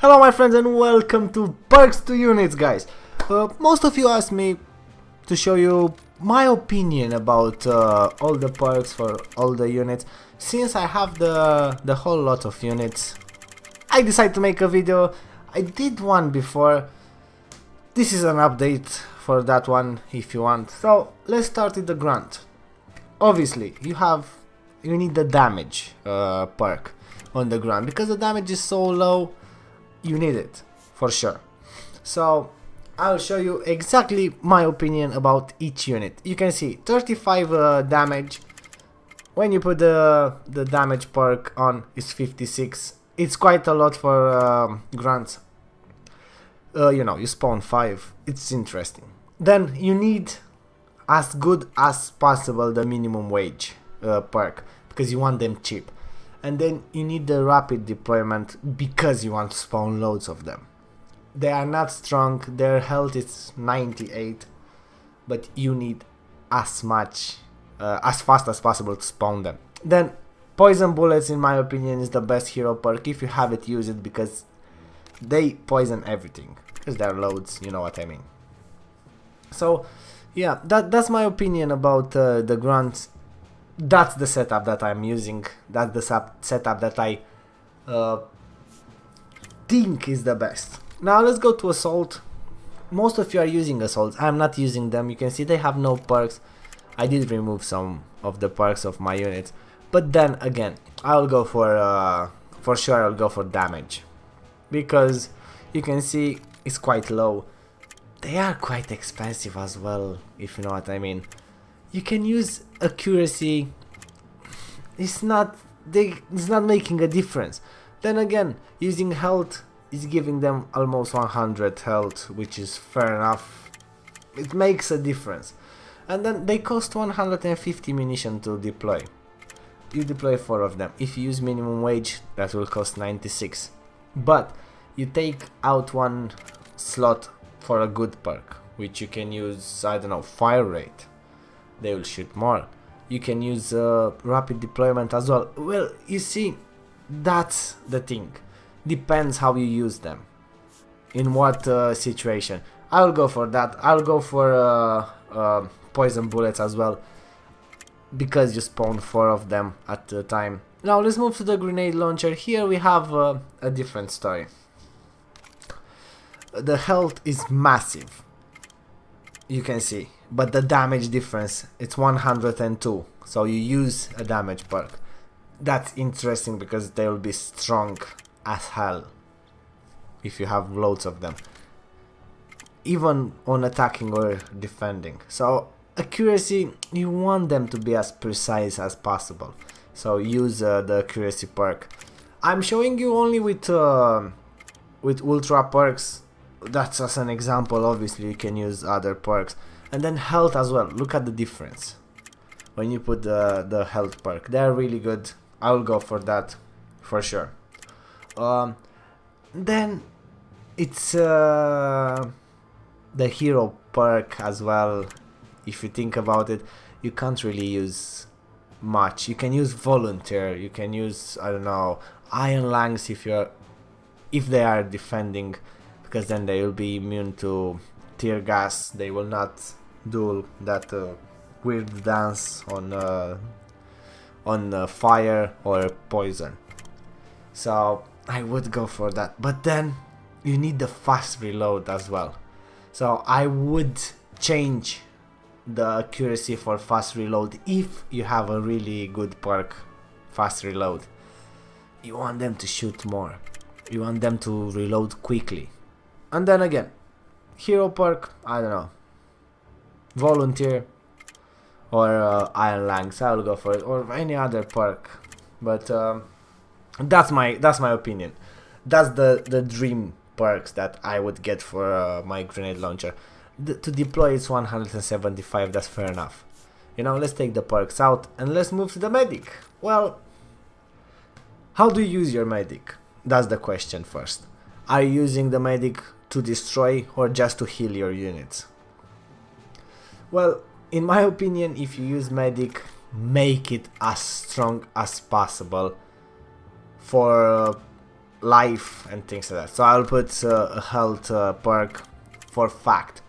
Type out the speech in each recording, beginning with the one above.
Hello my friends and welcome to Perks to Units, guys. Most of you asked me to show you my opinion about all the perks for all the units. Since I have the whole lot of units, I decided to make a video. I did one before. This is an update for that one if you want. So let's start with the grunt. Obviously you need the damage perk on the grunt because the damage is so low. You need it for sure. So I'll show you exactly my opinion about each unit. You can see 35 damage. When you put the damage perk on, is 56. It's quite a lot for grunts. You know, you spawn 5. It's interesting. Then you need as good as possible the minimum wage perk because you want them cheap. And then you need the rapid deployment because you want to spawn loads of them. They are not strong, their health is 98, but you need as much, as fast as possible to spawn them. Then poison bullets, in my opinion, is the best hero perk. If you have it, use it because they poison everything. Because they're loads, you know what I mean. So yeah, that's my opinion about the grunts. That's the setup that I'm using. That's the setup that I think is the best. Now let's go to assault. Most of you are using assaults. I'm not using them. You can see they have no perks. I did remove some of the perks of my units, but then again, I'll go for sure. I'll go for damage because you can see it's quite low. They are quite expensive as well, if you know what I mean. You can use accuracy. It's not making a difference. Then again, using health is giving them almost 100 health, which is fair enough. It makes a difference. And then they cost 150 munition to deploy. You deploy 4 of them. If you use minimum wage, that will cost 96. But you take out one slot for a good perk, which you can use, I don't know, fire rate. They will shoot more. You can use rapid deployment as well. Well, you see, that's the thing. Depends how you use them. In what situation. I'll go for that. I'll go for poison bullets as well. Because you spawn 4 of them at a time. Now let's move to the grenade launcher. Here we have a different story. The health is massive. You can see. But the damage difference, it's 102. So you use a damage perk. That's interesting because they will be strong as hell if you have loads of them. Even on attacking or defending. So accuracy, you want them to be as precise as possible. So use the accuracy perk. I'm showing you only with ultra perks. That's just an example. Obviously you can use other perks. And then health as well. Look at the difference when you put the health perk. They're really good. I'll go for that for sure. Then it's the hero perk as well. If you think about it, you can't really use much. You can use volunteer. You can use, I don't know, iron lungs if they are defending, because then they will be immune to tear gas. They will not do that weird dance on fire or poison. So I would go for that, but then you need the fast reload as well. So I would change the accuracy for fast reload. If you have a really good perk, fast reload, you want them to shoot more. You want them to reload quickly. And then again, hero perk, I don't know, volunteer or iron lungs. I'll go for it, or any other perk. But that's my opinion. That's the dream perks that I would get for my grenade launcher. To deploy it's 175. That's fair enough. You know, let's take the perks out and let's move to the medic. Well, how do you use your medic? That's the question first. Are you using the medic to destroy or just to heal your units? Well, in my opinion, if you use medic, make it as strong as possible for life and things like that. So I'll put a health perk for fact.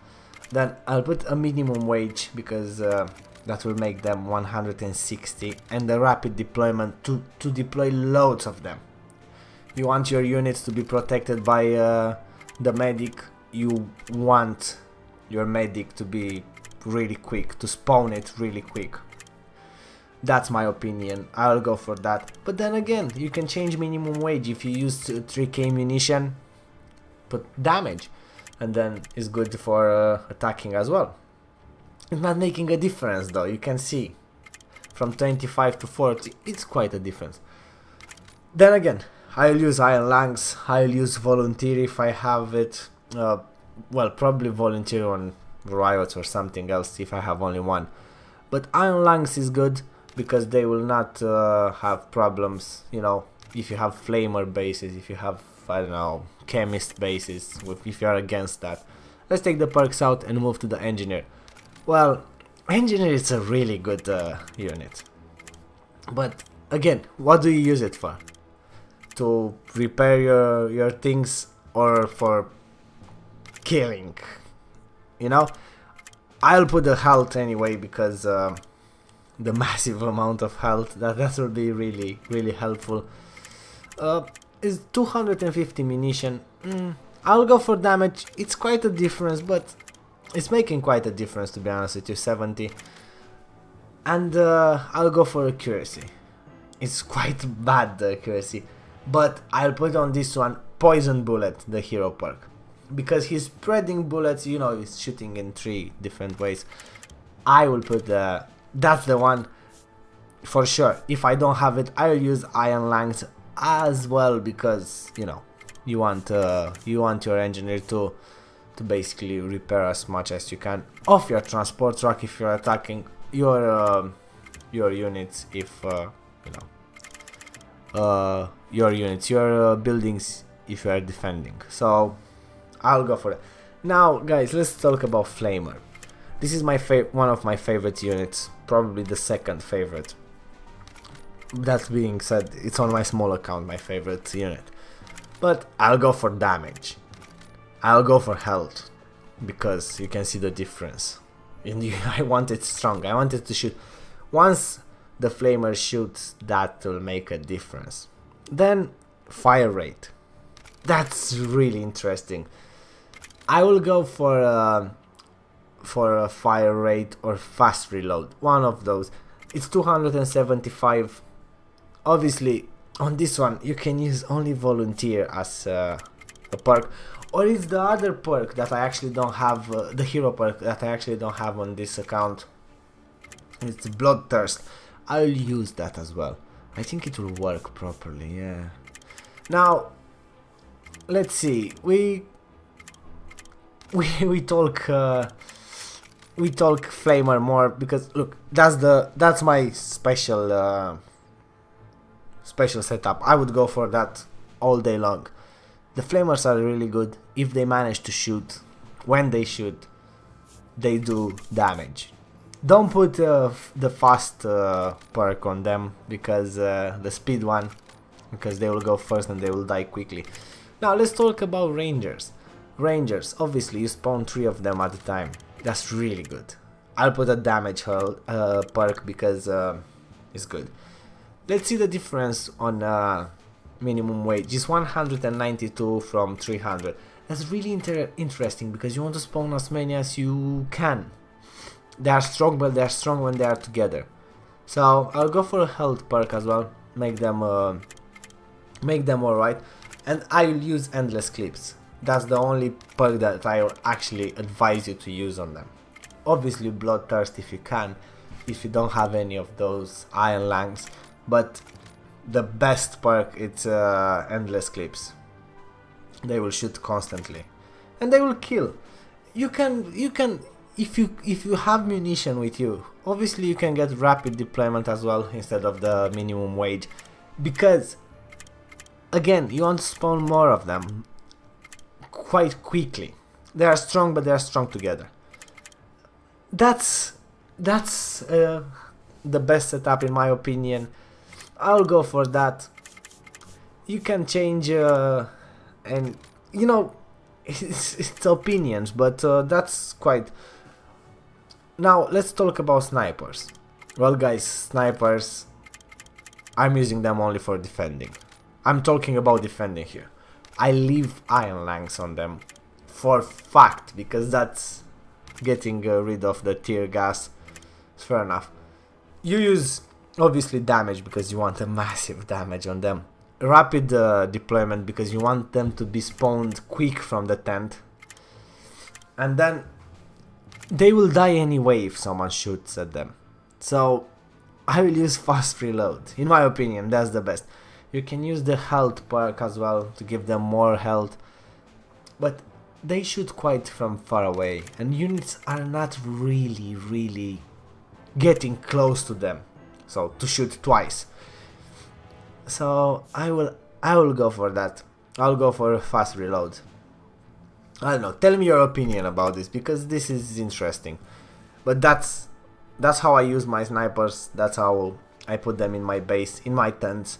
Then I'll put a minimum wage because that will make them 160, and the rapid deployment to deploy loads of them. You want your units to be protected by the medic. You want your medic to be really quick, to spawn it really quick. That's my opinion. I'll go for that. But then again, you can change minimum wage. If you use 3k munition, put damage, and then it's good for attacking as well. It's not making a difference though. You can see from 25 to 40, it's quite a difference. Then again, I'll use Iron Lungs. I'll use Volunteer if I have it. Well, probably Volunteer on Riot or something else if I have only one. But Iron Lungs is good because they will not have problems, you know, if you have Flamer bases, if you have, I don't know, Chemist bases, if you are against that. Let's take the perks out and move to the Engineer. Well, Engineer is a really good unit. But again, what do you use it for? To repair your things or for killing? You know? I'll put the health anyway because the massive amount of health that will be really helpful. Is 250 munition. I'll go for damage. It's quite a difference, but it's making quite a difference, to be honest with you. 70. And I'll go for accuracy. It's quite bad, the accuracy, but I'll put on this one Poison Bullet, the hero perk, because he's spreading bullets, you know, he's shooting in 3 different ways. I will put that's the one for sure. If I don't have it, I'll use Iron Lungs as well, because, you know, you want your engineer to basically repair as much as you can of your transport truck if you're attacking, your units if you know, your buildings if you are defending. So I'll go for it. Now guys, let's talk about Flamer. This is my one of my favorite units, probably the second favorite. That being said, it's on my small account my favorite unit. But I'll go for damage. I'll go for health, because you can see the difference. And I want it strong. I want it to shoot. Once the Flamer shoots, that will make a difference. Then fire rate. That's really interesting. I will go for a fire rate or fast reload. One of those. It's 275. Obviously, on this one you can use only Volunteer as a perk, or it's the other perk that I actually don't have, the hero perk that I actually don't have on this account. It's Bloodthirst. I'll use that as well. I think it will work properly, yeah. Now, let's see. We talk Flamer more because look, that's my special setup. I would go for that all day long. The Flamers are really good if they manage to shoot. When they shoot, they do damage. Don't put the fast perk on them, because the speed one, because they will go first and they will die quickly. Now let's talk about Rangers. Rangers, obviously you spawn 3 of them at a time. That's really good. I'll put a damage perk because it's good. Let's see the difference on minimum wage. It's 192 from 300. That's really interesting, because you want to spawn as many as you can. They are strong, but they are strong when they are together. So I'll go for a health perk as well. Make them alright. And I'll use endless clips. That's the only perk that I actually advise you to use on them. Obviously Bloodthirst if you can, if you don't have any of those Iron Lungs. But the best perk, it's endless clips. They will shoot constantly, and they will kill. You can if you have munition with you, obviously you can get rapid deployment as well instead of the minimum wage, because again you want to spawn more of them quite quickly. They are strong, but they are strong together. That's the best setup in my opinion. I'll go for that. you can change and you know it's opinions, but that's quite. Now let's talk about snipers. Well guys, snipers, I'm using them only for defending. I'm talking about defending here. I leave iron langs on them for fact, because that's getting rid of the tear gas. It's fair enough. You use obviously damage because you want a massive damage on them. Rapid deployment because you want them to be spawned quick from the tent. And then they will die anyway if someone shoots at them. So I will use fast reload. In my opinion, that's the best. You can use the health perk as well to give them more health. But they shoot quite from far away, and units are not really getting close to them. So to shoot twice. So I will go for that. I'll go for a fast reload. I don't know. Tell me your opinion about this, because this is interesting. But that's how I use my snipers. That's how I put them in my base, in my tents.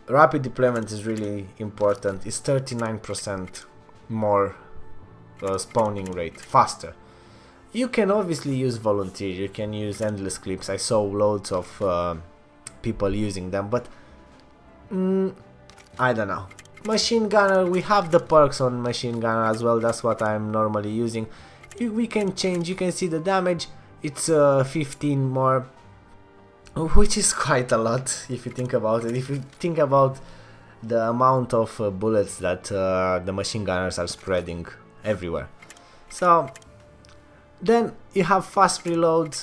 Rapid deployment is really important. It's 39% more spawning rate, faster. You can obviously use volunteer. You can use endless clips. I saw loads of people using them, but I don't know. Machine gunner, we have the perks on machine gunner as well. That's what I'm normally using. We can change. You can see the damage. It's 15 more, which is quite a lot if you think about it. If you think about the amount of bullets that the machine gunners are spreading everywhere. So then you have fast reload.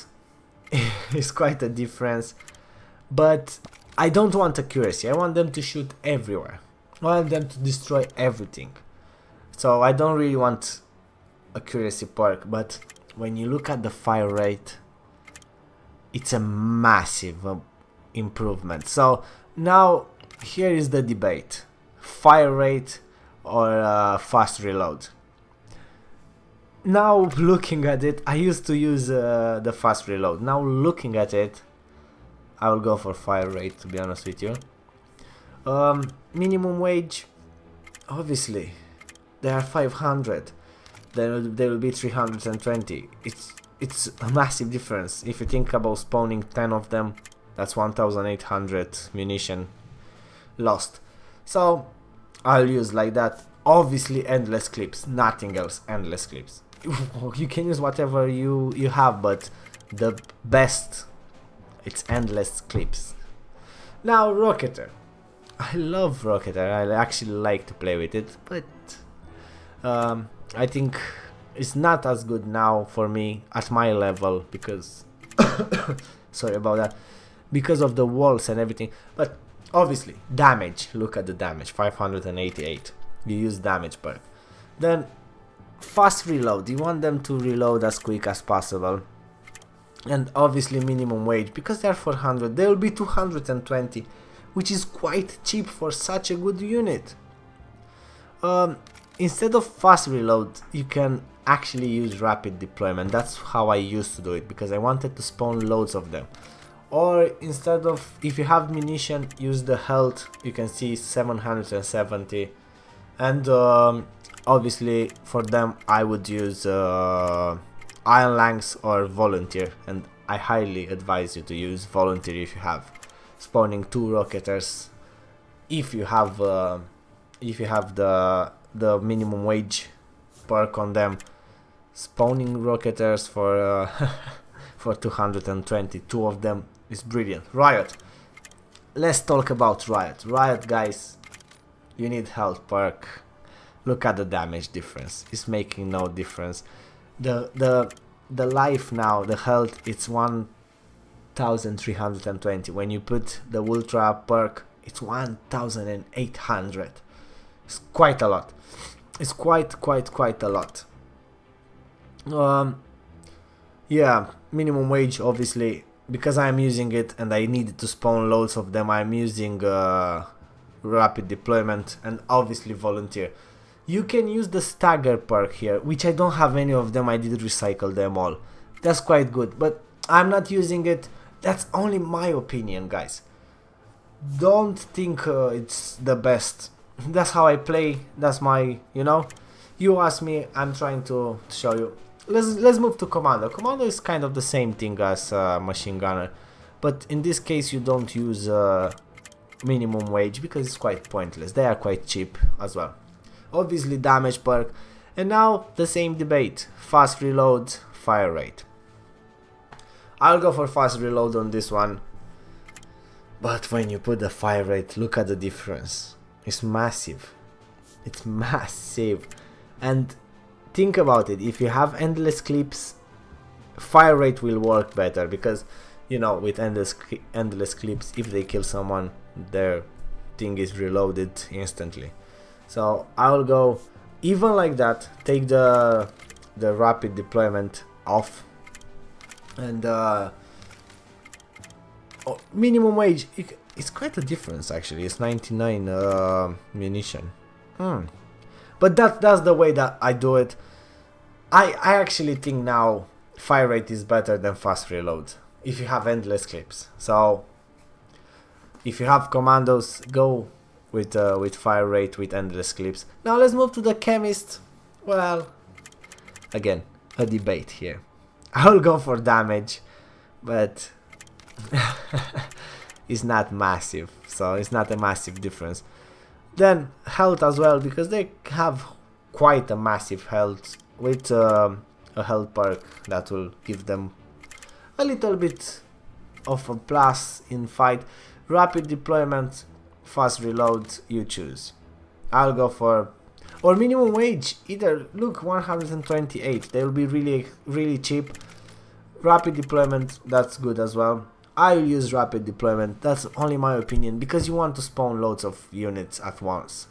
It's quite a difference, but I don't want accuracy. I want them to shoot everywhere. I want them to destroy everything. So I don't really want accuracy perk, but when you look at the fire rate, it's a massive improvement. So now here is the debate: fire rate or fast reload. Now looking at it, I used to use the fast reload. Now looking at it, I will go for fire rate, to be honest with you. Minimum wage, obviously they are 500. Then there will be 320. It's a massive difference. If you think about spawning 10 of them, that's 1,800 munition lost. So I'll use like that. Obviously endless clips, nothing else. Endless clips. You can use whatever you have, but the best, it's endless clips. Now Rocketeer. I love Rocketeer. I actually like to play with it, but I think it's not as good now for me at my level because sorry about that, because of the walls and everything. But obviously damage, look at the damage, 588. You use damage perk. Then fast reload, you want them to reload as quick as possible. And obviously minimum wage, because they're 400, they will be 220, which is quite cheap for such a good unit. Instead of fast reload, you can actually use rapid deployment. That's how I used to do it, because I wanted to spawn loads of them. Or instead of, if you have munition, use the health. You can see 770. And obviously for them I would use Iron Langs or Volunteer, and I highly advise you to use Volunteer if you have spawning 2 Rocketeers. If you have the minimum wage perk on them, spawning Rocketeers for for 220, 2 of them is brilliant. Riot. Let's talk about Riot. Riot, guys, you need health perk. Look at the damage difference. It's making no difference. The life now, the health, it's 1,320. When you put the ultra perk, it's 1,800. It's quite a lot. It's quite a lot. Yeah, minimum wage, obviously, because I'm using it and I needed to spawn loads of them, I'm using rapid deployment and obviously volunteer. You can use the stagger perk here, which I don't have any of them. I did recycle them all. That's quite good, but I'm not using it. That's only my opinion, guys. don't think it's the best. That's how I play. That's my, you know. You ask me, I'm trying to show you. Let's move to Commando. Commando is kind of the same thing as Machine Gunner, but in this case you don't use minimum wage because it's quite pointless. They are quite cheap as well. Obviously damage perk, and now the same debate: fast reload, fire rate. I'll go for fast reload on this one, but when you put the fire rate, look at the difference. It's massive. It's massive. And think about it, if you have endless clips, fire rate will work better because, you know, with endless clips, if they kill someone, their thing is reloaded instantly. So I'll go even like that, take the rapid deployment off, and minimum wage, it's quite a difference actually. It's 99 munition. But that's the way that I do it. I actually think now fire rate is better than fast reload if you have endless clips. So if you have commandos, go with fire rate with endless clips. Now let's move to the Chemist. Well, again, a debate here. I'll go for damage, but it's not massive, so it's not a massive difference. Then health as well, because they have quite a massive health with a health perk that will give them a little bit of a plus in fight. Rapid deployment, fast reload, you choose. I'll go for, or minimum wage, either. Look, 128, they will be really cheap. Rapid deployment, that's good as well. I'll use rapid deployment, that's only my opinion, because you want to spawn loads of units at once.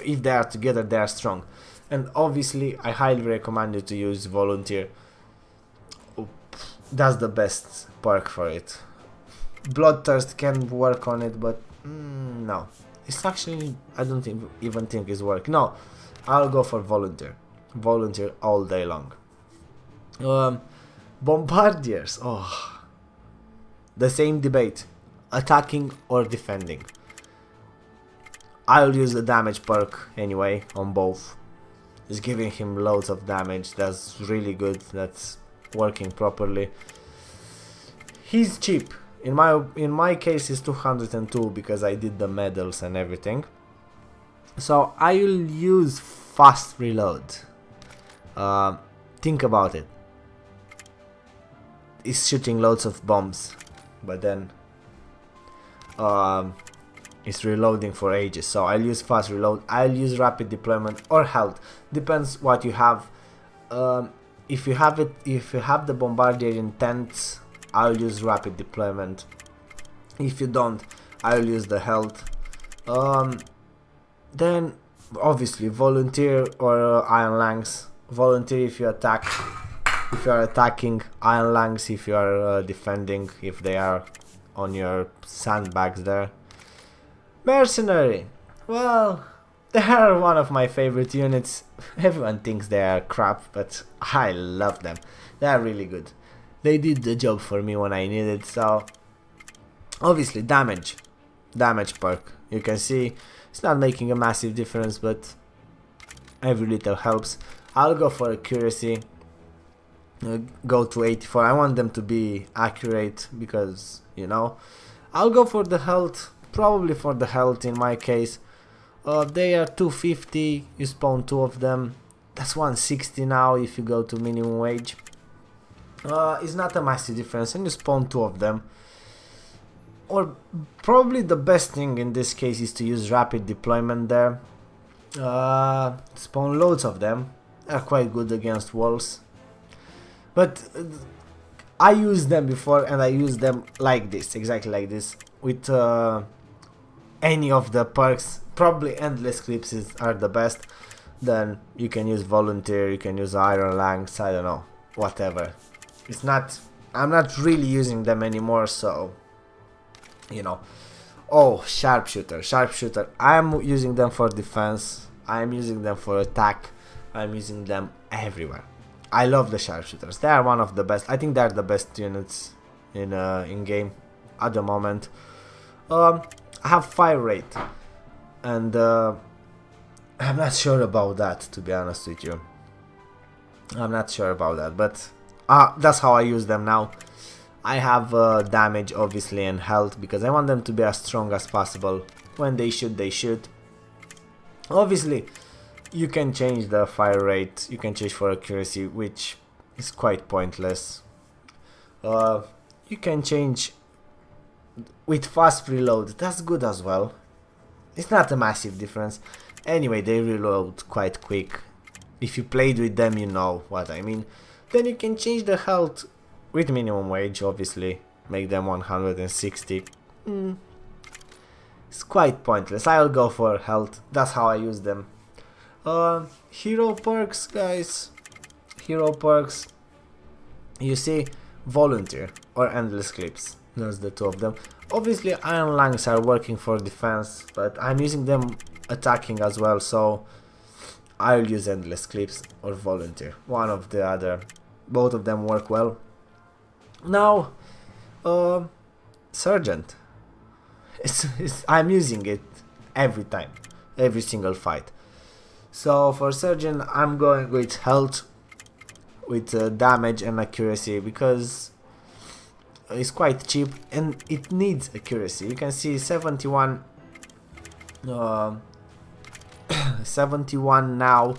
If they are together, they are strong. And obviously, I highly recommend you to use Volunteer. That's the best perk for it. Bloodthirst can work on it, but no. It's actually, I don't even think it's work. No, I'll go for Volunteer. Volunteer all day long. Bombardiers, oh. The same debate, attacking or defending. I'll use the damage perk anyway on both. It's giving him loads of damage, that's really good, that's working properly. He's cheap. In my case it's 202 because I did the medals and everything. So I'll use fast reload. Think about it. It's shooting loads of bombs, but then it's reloading for ages. So I'll use fast reload. I'll use rapid deployment or health, depends what you have. If you have the Bombardier in tents, I'll use rapid deployment. If you don't, I'll use the health. Then obviously Volunteer or Iron Lungs. Volunteer if you attack. If you are attacking, Iron Lungs if you are defending, if they are on your sandbags there. Mercenary, well, they are one of my favorite units. Everyone thinks they are crap, but I love them. They are really good. They did the job for me when I needed, so obviously damage perk. You can see it's not making a massive difference, but every little helps. I'll go for accuracy. Go to 84. I want them to be accurate because, you know. I'll go for the health, probably for the health in my case. They are 250, you spawn 2 of them. That's 160 now if you go to minimum wage. It's not a massive difference and you spawn 2 of them. Or probably the best thing in this case is to use rapid deployment there. Spawn loads of them. They're quite good against walls. But I used them before and I used them like this, exactly like this, with any of the perks. Probably endless clips are the best. Then you can use Volunteer, you can use Iron Lungs, I don't know, whatever. It's not, I'm not really using them anymore, so, you know. Oh, Sharpshooter, I'm using them for defense, I'm using them for attack, I'm using them everywhere. I love the Sharpshooters. They are one of the best. I think they are the best units in game at the moment. I have fire rate, and I'm not sure about that, to be honest with you. I'm not sure about that, but that's how I use them now. I have damage obviously and health because I want them to be as strong as possible. When they shoot, they shoot. Obviously you can change the fire rate, you can change for accuracy, which is quite pointless. You can change with fast reload, that's good as well. It's not a massive difference. Anyway, they reload quite quick. If you played with them, you know what I mean. Then you can change the health with minimum wage, obviously. Make them 160. It's quite pointless. I'll go for health. That's how I use them. Hero perks, guys. Hero perks. You see, volunteer or endless clips. That's the two of them. Obviously, iron lungs are working for defense, but I'm using them attacking as well, so I'll use endless clips or volunteer. One of the other. Both of them work well. Now, Sergeant. I'm using it every time, every single fight. So for Sergeant, I'm going with health, with damage and accuracy because it's quite cheap and it needs accuracy. You can see 71, 71 now.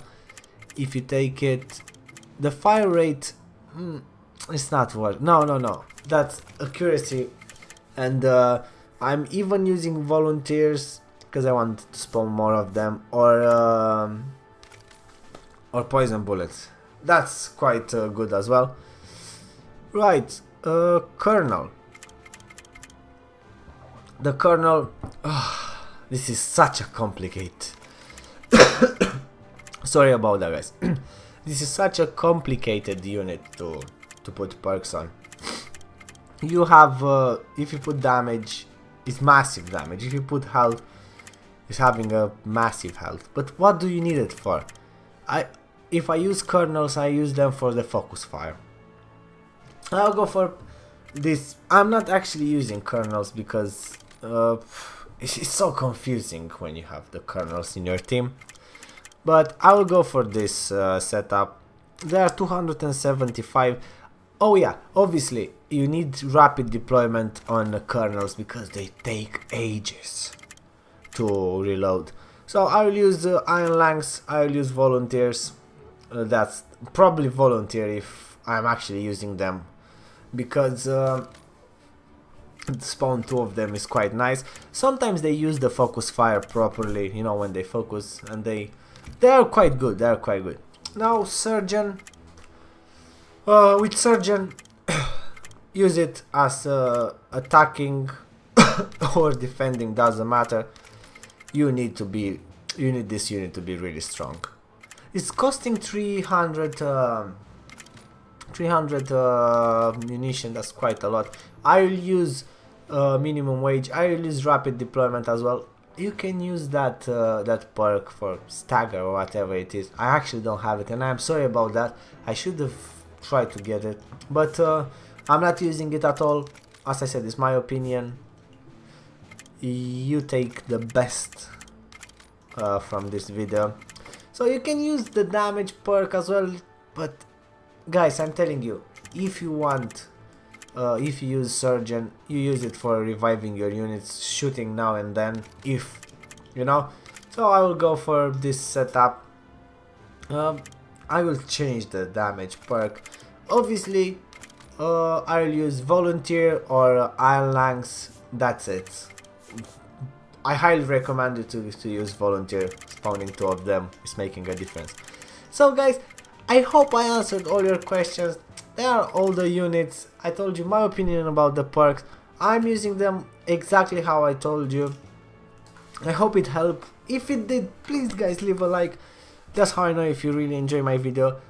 If you take it, the fire rate, it's not worth. No. That's accuracy, and I'm even using volunteers because I want to spawn more of them, or poison bullets. That's quite good as well. Right, Colonel. The Colonel. This is such a complicated. Sorry about that, guys. This is such a complicated unit to put perks on. You have, if you put damage, it's massive damage. If you put health, it's having a massive health. But what do you need it for? If I use kernels, I use them for the focus fire. I'll go for this. I'm not actually using kernels because it's so confusing when you have the kernels in your team. But I will go for this setup. There are 275. Oh yeah, obviously you need rapid deployment on the kernels because they take ages to reload. So I will use iron lungs, I will use volunteers. That's probably volunteer if I'm actually using them, because spawn two of them is quite nice. Sometimes they use the focus fire properly, you know, when they focus, and they are quite good. They are quite good. Now Surgeon. With Surgeon, use it as attacking or defending, doesn't matter. You need this unit to be really strong. It's costing 300 munition. That's quite a lot. I will use minimum wage. I will use rapid deployment as well. You can use that that perk for stagger or whatever it is. I actually don't have it, and I'm sorry about that. I should have tried to get it, but I'm not using it at all. As I said, it's my opinion. You take the best from this video. So you can use the damage perk as well, but guys, I'm telling you, if you want, if you use Surgeon, you use it for reviving your units, shooting now and then, if you know. So I will go for this setup. I will change the damage perk. Obviously, I will use Volunteer or Iron Lungs. That's it. I highly recommend you to use Volunteer. Spawning two of them is making a difference. So guys, I hope I answered all your questions. There are all the units. I told you my opinion about the perks. I'm using them exactly how I told you. I hope it helped. If it did, please guys leave a like. That's how I know if you really enjoy my video.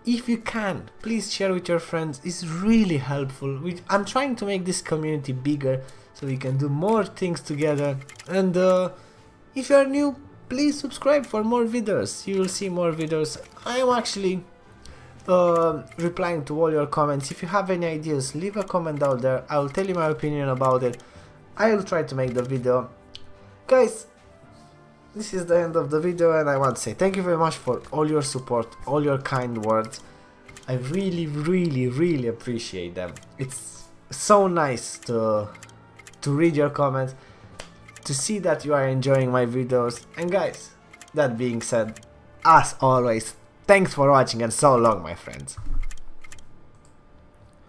If you can, please share with your friends. It's really helpful. I'm trying to make this community bigger so we can do more things together. And if you are new, please subscribe for more videos. You will see more videos. I am actually replying to all your comments. If you have any ideas, leave a comment down there. I will tell you my opinion about it. I'll try to make the video. Guys, this is the end of the video, and I want to say thank you very much for all your support, all your kind words. I really appreciate them. It's so nice to read your comments, to see that you are enjoying my videos. And guys, that being said, as always, thanks for watching and so long, my friends.